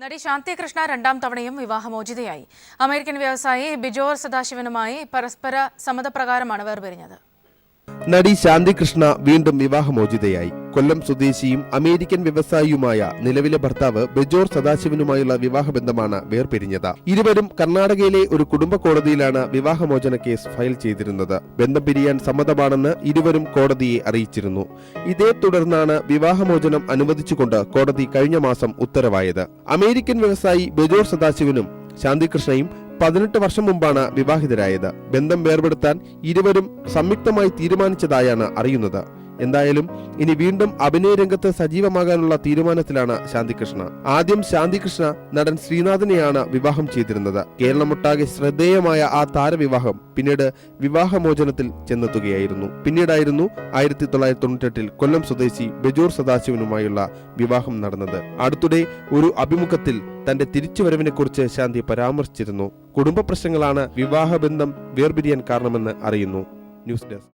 നടി ശാന്തി കൃഷ്ണ രണ്ടാം തവണയും വിവാഹമോചിതയായി. അമേരിക്കൻ വ്യവസായി ബിജോർ സദാശിവനുമായി പരസ്പര സമ്മതപ്രകാരമാണ് വേർപിരിഞ്ഞത്. നടി ശാന്തി കൃഷ്ണ വീണ്ടും വിവാഹമോചിതയായി. കൊല്ലം സ്വദേശിയും അമേരിക്കൻ വ്യവസായിയുമായ നിലവിലെ ഭർത്താവ് ബിജോർ സദാശിവനുമായുള്ള വിവാഹബന്ധമാണ് വേർപിരിഞ്ഞത്. ഇരുവരും കർണാടകയിലെ ഒരു കുടുംബ കോടതിയിലാണ് വിവാഹമോചന കേസ് ഫയൽ ചെയ്തിരുന്നത്. ബന്ധം പിരിയാൻ സമ്മതമാണെന്ന് ഇരുവരും കോടതിയെ അറിയിച്ചിരുന്നു. ഇതേ തുടർന്നാണ് വിവാഹമോചനം അനുവദിച്ചുകൊണ്ട് കോടതി കഴിഞ്ഞ മാസം ഉത്തരവായത്. അമേരിക്കൻ വ്യവസായി ബിജോർ സദാശിവനും ശാന്തി കൃഷ്ണയും 18 വർഷം മുമ്പാണ് വിവാഹിതരായത്. ബന്ധം വേർപെടുത്താൻ ഇരുവരും സംയുക്തമായി തീരുമാനിച്ചതായാണ് അറിയുന്നത്. എന്തായാലും ഇനി വീണ്ടും അഭിനയ രംഗത്ത് സജീവമാകാനുള്ള തീരുമാനത്തിലാണ് ശാന്തികൃഷ്ണ. ആദ്യം ശാന്തികൃഷ്ണ നടൻ ശ്രീനാഥിനെയാണ് വിവാഹം ചെയ്തിരുന്നത്. കേരളമൊട്ടാകെ ശ്രദ്ധേയമായ ആ താരവിവാഹം പിന്നീട് വിവാഹമോചനത്തിൽ ചെന്നെത്തുകയായിരുന്നു. പിന്നീടായിരുന്നു 1998 കൊല്ലം സ്വദേശി ബിജോർ സദാശിവനുമായുള്ള വിവാഹം നടന്നത്. അടുത്തിടെ ഒരു അഭിമുഖത്തിൽ തന്റെ തിരിച്ചുവരവിനെക്കുറിച്ച് ശാന്തി പരാമർശിച്ചിരുന്നു. കുടുംബ പ്രശ്നങ്ങളാണ് വിവാഹബന്ധം വേർപിരിയാൻ കാരണമെന്ന് അറിയുന്നു. News desk.